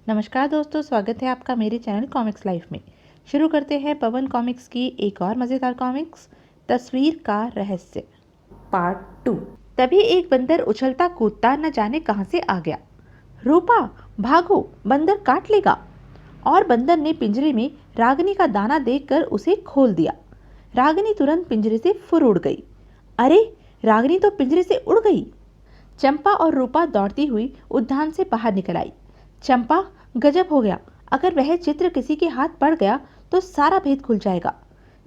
नमस्कार दोस्तों, स्वागत है आपका मेरे चैनल कॉमिक्स लाइफ में। शुरू करते हैं पवन कॉमिक्स की एक और मज़ेदार कॉमिक्स, तस्वीर का रहस्य पार्ट 2। तभी एक बंदर उछलता कूदता न जाने कहां से आ गया। रूपा भागो, बंदर काट लेगा। और बंदर ने पिंजरे में रागिनी का दाना देखकर उसे खोल दिया। रागिनी तुरंत पिंजरे से फुर उड़ गई। अरे, रागिनी तो पिंजरे से उड़ गई। चंपा और रूपा दौड़ती हुई उद्यान से बाहर निकल आई। चंपा, गजब हो गया। अगर वह चित्र किसी के हाथ पड़ गया तो सारा भेद खुल जाएगा।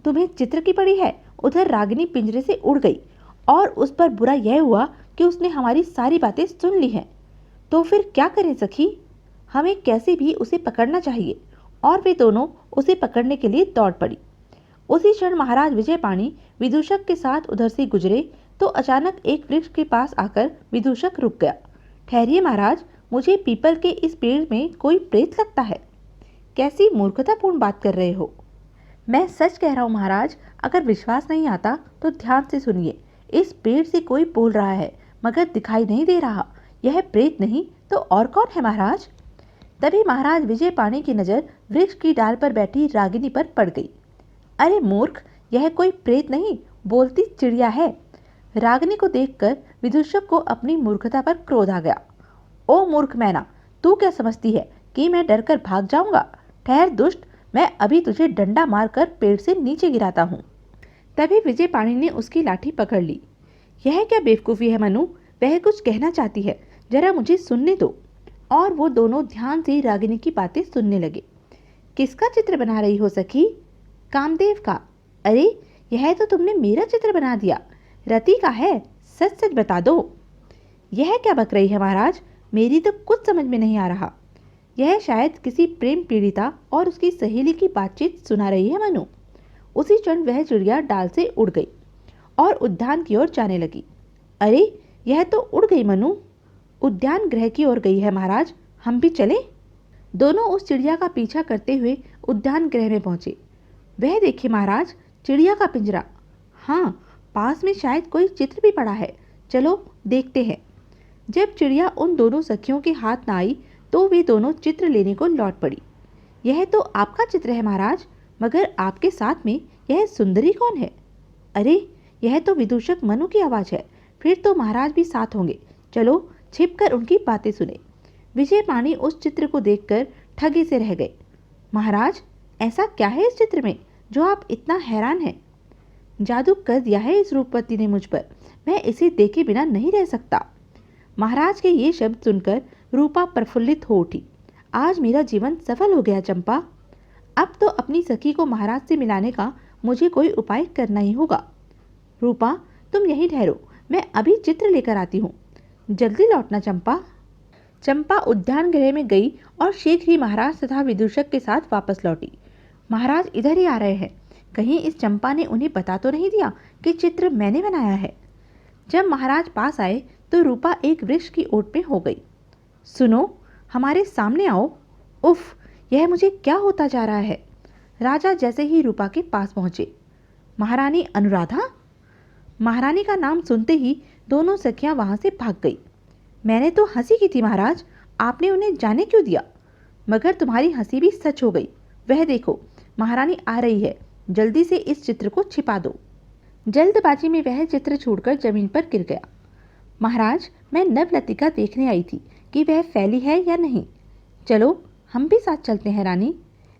तुम्हें चित्र की पड़ी है। उधर रागिनी पिंजरे से उड़ गई और उस पर बुरा यह हुआ कि उसने हमारी सारी बातें सुन ली हैं। तो फिर क्या करें सखी? हमें कैसे भी उसे पकड़ना चाहिए। और वे दोनों उसे पकड़ने के लिए दौड़ पड़ी। उसी क्षण महाराज विजयपाणी विदूषक के साथ उधर से गुजरे तो अचानक एक वृक्ष के पास आकर विदूषक रुक गया। ठहरिए महाराज, मुझे पीपल के इस पेड़ में कोई प्रेत लगता है। कैसी मूर्खतापूर्ण बात कर रहे हो? मैं सच कह रहा हूँ महाराज, अगर विश्वास नहीं आता तो ध्यान से सुनिए। इस पेड़ से कोई बोल रहा है मगर दिखाई नहीं दे रहा। यह प्रेत नहीं तो और कौन है महाराज? तभी महाराज विजयपाणी की नजर वृक्ष की डाल पर बैठी रागिनी पर पड़ गई। अरे मूर्ख, यह कोई प्रेत नहीं, बोलती चिड़िया है। रागिनी को देखकर विदूषक को अपनी मूर्खता पर क्रोध आ गया। ओ मूर्ख मैना, तू क्या समझती है कि मैं डरकर भाग जाऊंगा? ठहर दुष्ट, मैं अभी तुझे डंडा मारकर पेड़ से नीचे गिराता हूँ। तभी विजयपाणी ने उसकी लाठी पकड़ ली। यह क्या बेवकूफ़ी है मनु? वह कुछ कहना चाहती है, जरा मुझे सुनने दो। और वो दोनों ध्यान से रागिनी की बातें सुनने लगे। किसका चित्र बना रही हो सखी? कामदेव का। अरे, यह तो तुमने मेरा चित्र बना दिया। रति का है, सच सच बता दो। यह क्या बक रही है महाराज? मेरी तो कुछ समझ में नहीं आ रहा। यह शायद किसी प्रेम पीड़िता और उसकी सहेली की बातचीत सुना रही है मनु। उसी क्षण वह चिड़िया डाल से उड़ गई और उद्यान की ओर जाने लगी। अरे, यह तो उड़ गई मनु। उद्यान गृह की ओर गई है महाराज, हम भी चले? दोनों उस चिड़िया का पीछा करते हुए उद्यान गृह में पहुंचे। वह देखिए महाराज, चिड़िया का पिंजरा। हाँ, पास में शायद कोई चित्र भी पड़ा है। चलो देखते हैं। जब चिड़िया उन दोनों सखियों के हाथ न आई तो वे दोनों चित्र लेने को लौट पड़ी। यह तो आपका चित्र है महाराज, मगर आपके साथ में यह सुंदरी कौन है? अरे, यह तो विदूषक मनु की आवाज़ है। फिर तो महाराज भी साथ होंगे। चलो छिपकर उनकी बातें सुने। विजयपाणी उस चित्र को देखकर ठगे से रह गए। महाराज, ऐसा क्या है इस चित्र में जो आप इतना हैरान हैं? जादू कर दिया है इस रूपवती ने मुझ पर। मैं इसे देखे बिना नहीं रह सकता। महाराज के ये शब्द सुनकर रूपा प्रफुल्लित हो उठी। आज मेरा जीवन सफल हो गया चंपा। अब तो अपनी सखी को महाराज से मिलाने का मुझे कोई उपाय करना ही होगा। रूपा, तुम यहीं ठहरो, मैं अभी चित्र लेकर आती हूँ। जल्दी लौटना चंपा। चंपा उद्यान गृह में गई और शीघ्र ही महाराज तथा विदूषक के साथ वापस लौटी। महाराज इधर ही आ रहे हैं। कहीं इस चंपा ने उन्हें बता तो नहीं दिया कि चित्र मैंने बनाया है। जब महाराज पास आए तो रूपा एक वृक्ष की ओट में हो गई। सुनो, हमारे सामने आओ। उफ, यह मुझे क्या होता जा रहा है? राजा जैसे ही रूपा के पास पहुंचे। महारानी अनुराधा? महारानी का नाम सुनते ही दोनों सखियां वहां से भाग गई। मैंने तो हंसी की थी महाराज, आपने उन्हें जाने क्यों दिया? मगर तुम्हारी हंसी भी सच हो गई। वह देखो, महारानी आ रही है। जल्दी से इस चित्र को छिपा दो। जल्दबाजी में वह चित्र छूटकर जमीन पर गिर गया। महाराज, मैं नवलतिका देखने आई थी कि वह फैली है या नहीं। चलो हम भी साथ चलते हैं रानी।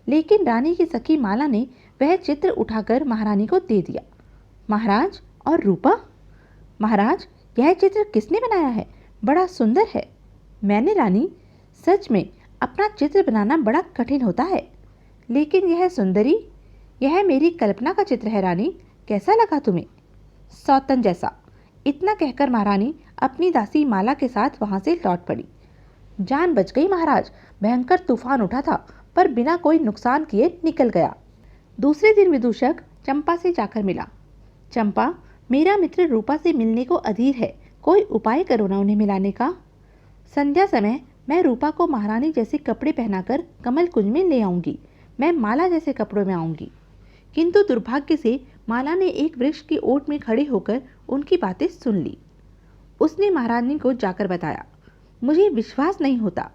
लेकिन रानी की सखी माला ने वह चित्र उठाकर महारानी को दे दिया। महाराज और रूपा? महाराज, यह चित्र किसने बनाया है? बड़ा सुंदर है। मैंने रानी। सच में अपना चित्र बनाना बड़ा कठिन होता है। लेकिन यह सुंदरी, यह मेरी कल्पना का चित्र है रानी। कैसा लगा तुम्हें? सौतन जैसा। इतना कहकर महारानी अपनी दासी माला के साथ वहां से लौट पड़ी। जान बच गई महाराज, भयंकर तूफान उठा था पर बिना कोई नुकसान किए निकल गया। दूसरे दिन विदूषक चंपा से जाकर मिला। चंपा, मेरा मित्र रूपा से मिलने को अधीर है, कोई उपाय करो ना उन्हें मिलाने का। संध्या समय मैं रूपा को महारानी जैसे कपड़े पहनाकर कमल कुंज में ले आऊंगी। मैं माला जैसे कपड़ों में आऊंगी। किंतु दुर्भाग्य से माला ने एक वृक्ष की ओट में खड़े होकर उनकी बातें सुन ली। उसने महारानी को जाकर बताया। मुझे विश्वास नहीं होता।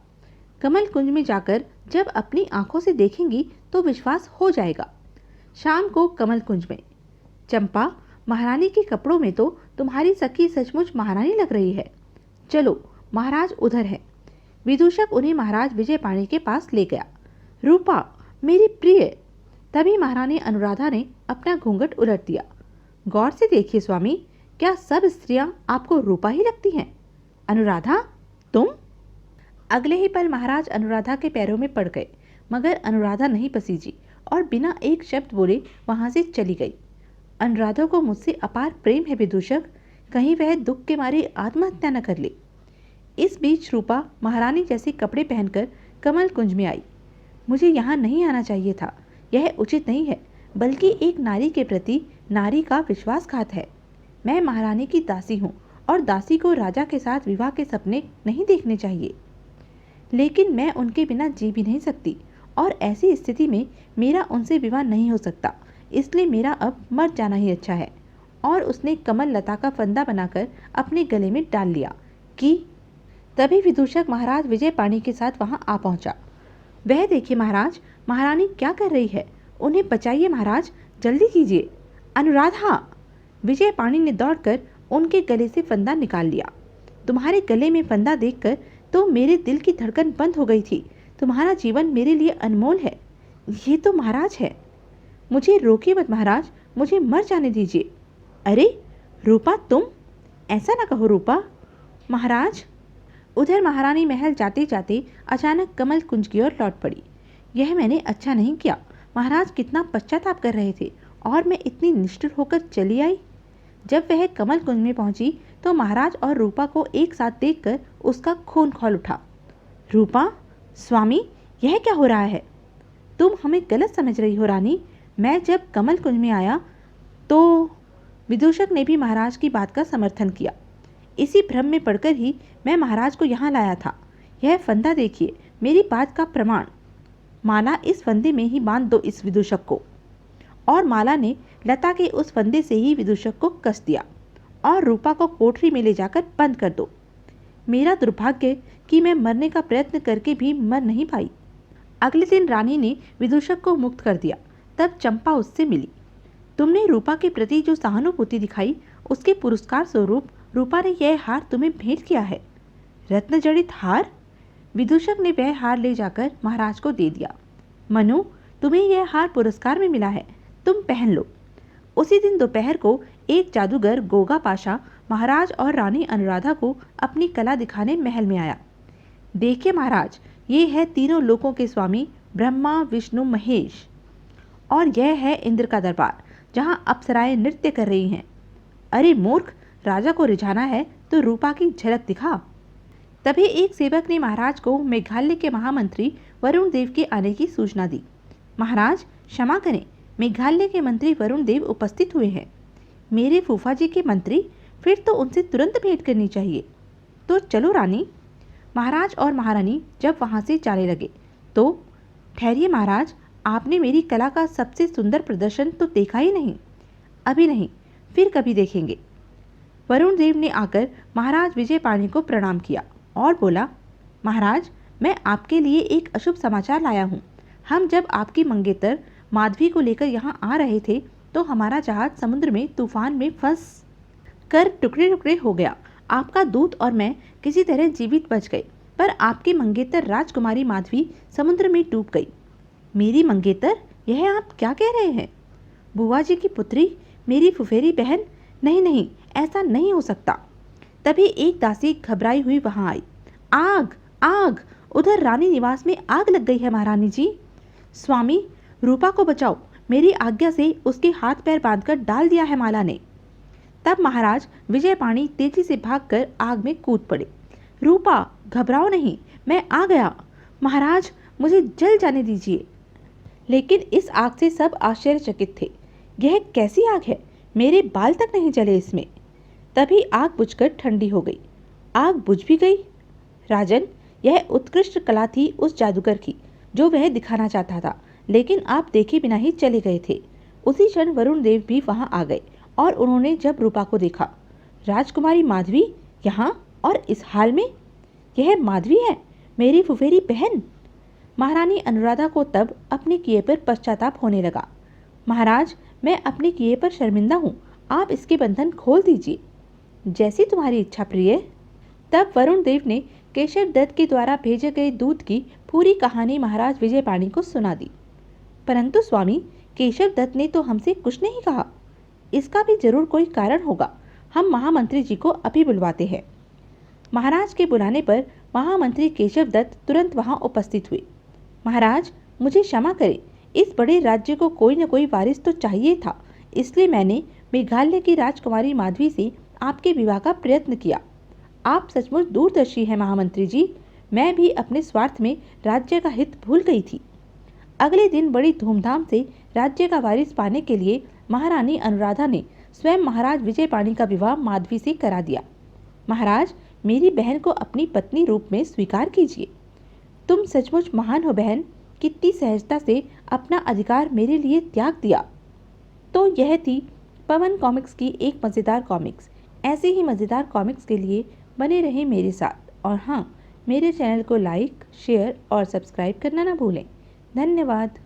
कमल कुंज में जाकर जब अपनी आंखों से देखेंगी तो विश्वास हो जाएगा। शाम को कमल कुंज में। चंपा, महारानी के कपड़ों में तो तुम्हारी सखी सचमुच महारानी लग रही है। चलो, महाराज उधर है। विदूषक उन्हें महाराज विजयपाणी के पास ले गया। रूपा, मेरी प्रिय। तभी महारानी अनुराधा ने अपना घूंघट उलट दिया। गौर से देखिए स्वामी, क्या सब स्त्रियां आपको रूपा ही लगती हैं? अनुराधा, तुम? अगले ही पल महाराज अनुराधा के पैरों में पड़ गए, मगर अनुराधा नहीं पसीजी और बिना एक शब्द बोले वहां से चली गई। अनुराधा को मुझसे अपार प्रेम है विदूषक, कहीं वह दुख के मारे आत्महत्या न कर ले। इस बीच रूपा महारानी जैसे कपड़े पहनकर कमल कुंज में आई। मुझे यहाँ नहीं आना चाहिए था, यह उचित नहीं है, बल्कि एक नारी के प्रति नारी का विश्वासघात है। मैं महारानी की दासी हूँ और दासी को राजा के साथ विवाह के सपने नहीं देखने चाहिए, लेकिन मैं उनके बिना जी भी नहीं सकती और ऐसी स्थिति में मेरा उनसे विवाह नहीं हो सकता, इसलिए मेरा अब मर जाना ही अच्छा है। और उसने कमल लता का फंदा बनाकर अपने गले में डाल लिया कि तभी विदूषक महाराज विजयपाणी के साथ वहां आ पहुंचा। वह देखिए महाराज, महारानी क्या कर रही है, उन्हें बचाइए महाराज, जल्दी कीजिए। अनुराधा! विजयपाणी ने दौड़कर उनके गले से फंदा निकाल लिया। तुम्हारे गले में फंदा देखकर तो मेरे दिल की धड़कन बंद हो गई थी। तुम्हारा जीवन मेरे लिए अनमोल है। ये तो महाराज है। मुझे रोकिए मत महाराज, मुझे मर जाने दीजिए। अरे रूपा, तुम? ऐसा ना कहो रूपा। महाराज! उधर महारानी महल जाते जाते अचानक कमल कुंज की ओर लौट पड़ी। यह मैंने अच्छा नहीं किया। महाराज कितना पश्चाताप कर रहे थे और मैं इतनी निष्ठुर होकर चली आई। जब वह कमल कुंज में पहुंची तो महाराज और रूपा को एक साथ देखकर उसका खून खौल उठा। रूपा, स्वामी, यह क्या हो रहा है? तुम हमें गलत समझ रही हो रानी। मैं जब कमल कुंज में आया तो विदूषक ने भी महाराज की बात का समर्थन किया। इसी भ्रम में पड़कर ही मैं महाराज को यहाँ लाया था। यह फंदा देखिए, मेरी बात का प्रमाण। माला, इस फंदे में ही बांध दो इस विदूषक को। और माला ने लता के उस फंदे से ही विदूषक को कस दिया। और रूपा को कोठरी में ले जाकर बंद कर दो। मेरा दुर्भाग्य कि मैं मरने का प्रयत्न करके भी मर नहीं पाई। अगले दिन रानी ने विदूषक को मुक्त कर दिया। तब चंपा उससे मिली। तुमने रूपा के प्रति जो सहानुभूति दिखाई, उसके पुरस्कार स्वरूप रूपा ने यह हार तुम्हें भेंट किया है। रत्न जड़ित हार? विदूषक ने वह हार ले जाकर महाराज को दे दिया। मनु, तुम्हें यह हार पुरस्कार में मिला है, तुम पहन लो। उसी दिन दोपहर को एक जादूगर गोगा पाशा महाराज और रानी अनुराधा को अपनी कला दिखाने महल में आया। देखिए महाराज, ये है तीनों लोकों के स्वामी ब्रह्मा, विष्णु, महेश। और यह है इंद्र का दरबार, जहाँ अप्सराएं नृत्य कर रही हैं। अरे मूर्ख, राजा को रिझाना है तो रूपा की झलक दिखा। तभी एक सेवक ने महाराज को मेघालय के महामंत्री वरुण देव के आने की सूचना दी। महाराज क्षमा करें, मेघालय के मंत्री वरुण देव उपस्थित हुए हैं। मेरे फूफा जी के मंत्री? फिर तो उनसे तुरंत भेंट करनी चाहिए। तो चलो रानी। महाराज और महारानी जब वहां से जाने लगे तो ठहरिए महाराज, आपने मेरी कला का सबसे सुंदर प्रदर्शन तो देखा ही नहीं। अभी नहीं, फिर कभी देखेंगे। वरुण देव ने आकर महाराज विजयपाणी को प्रणाम किया और बोला, महाराज, मैं आपके लिए एक अशुभ समाचार लाया हूँ। हम जब आपकी मंगेतर माधवी को लेकर यहाँ आ रहे थे तो हमारा जहाज समुद्र में तूफान में फंस कर टुकड़े टुकड़े हो गया। आपका दूत और मैं किसी तरह जीवित बच गए, पर आपकी मंगेतर राजकुमारी माधवी समुद्र में डूब गई। मेरी मंगेतर? यह आप क्या कह रहे हैं? बुआ जी की पुत्री, मेरी फुफेरी बहन? नहीं नहीं, ऐसा नहीं हो सकता। तभी एक दासी घबराई हुई वहां आई। आग, आग! उधर रानी निवास में आग लग गई है महारानी जी। स्वामी, रूपा को बचाओ, मेरी आज्ञा से उसके हाथ पैर बांधकर डाल दिया है माला ने। तब महाराज विजयपाणी तेजी से भागकर आग में कूद पड़े। रूपा, घबराओ नहीं, मैं आ गया। महाराज, मुझे जल जाने दीजिए। लेकिन इस आग से सब आश्चर्यचकित थे। यह कैसी आग है? मेरे बाल तक नहीं जले इसमें। तभी आग बुझकर ठंडी हो गई। आग बुझ भी गई। राजन, यह उत्कृष्ट कला थी उस जादूगर की, जो वह दिखाना चाहता था, लेकिन आप देखे बिना ही चले गए थे। उसी क्षण वरुण देव भी वहां आ गए और उन्होंने जब रूपा को देखा, राजकुमारी माधवी यहाँ और इस हाल में? यह माधवी है? मेरी फुफेरी बहन। महारानी अनुराधा को तब अपने किए पर पश्चाताप होने लगा। महाराज, मैं अपने किए पर शर्मिंदा हूँ, आप इसके बंधन खोल दीजिए। जैसी तुम्हारी इच्छा प्रिय। तब वरुण देव ने केशव दत्त के द्वारा भेजे गए दूत की पूरी कहानी महाराज विजयपाणी को सुना दी। परंतु स्वामी, केशव दत्त ने तो हमसे कुछ नहीं कहा। इसका भी जरूर कोई कारण होगा। हम महामंत्री जी को अभी बुलवाते हैं। महाराज के बुलाने पर महामंत्री केशव दत्त तुरंत वहां उपस्थित हुए। महाराज, मुझे क्षमा करें, इस बड़े राज्य को कोई न कोई वारिस तो चाहिए था, इसलिए मैंने मेघालय की राजकुमारी माधवी से आपके विवाह का प्रयत्न किया। आप सचमुच दूरदर्शी हैं महामंत्री जी। मैं भी अपने स्वार्थ में राज्य का हित भूल गई थी। अगले दिन बड़ी धूमधाम से राज्य का वारिस पाने के लिए महारानी अनुराधा ने स्वयं महाराज विजयपाणी का विवाह माधवी से करा दिया। महाराज, मेरी बहन को अपनी पत्नी रूप में स्वीकार कीजिए। तुम सचमुच महान हो बहन, कितनी सहजता से अपना अधिकार मेरे लिए त्याग दिया। तो यह थी पवन कॉमिक्स की एक मज़ेदार कॉमिक्स। ऐसे ही मज़ेदार कॉमिक्स के लिए बने रहें मेरे साथ, और हाँ, मेरे चैनल को लाइक, शेयर और सब्सक्राइब करना ना भूलें। धन्यवाद।